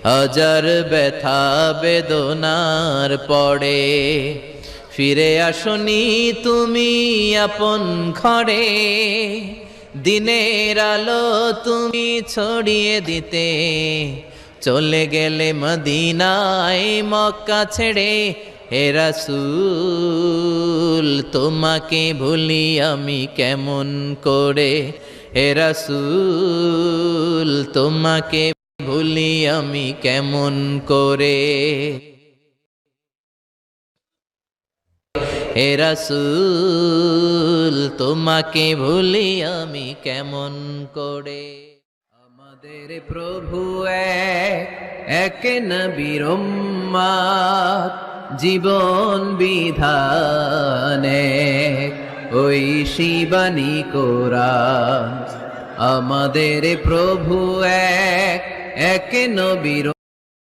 হাজার ব্যথা বেদনার পরে ফিরে আসনি তুমি আপন ঘরে। দিনের আলো তুমি ছড়িয়ে দিতে চলে গেলে মদিনায় মক্কা ছেড়ে। হে রাসূল তোমাকে ভুলি আমি কেমন করে, হে রাসূল তোমাকে ভুলি আমি কেমন করে, হে রাসূল তোমাকে ভুলি আমি কেমন করে। আমাদের প্রভু এক নবীর উম্মত, জীবন বিধানে ওই শিবানী কোরআন। আমাদের প্রভু এক নবীর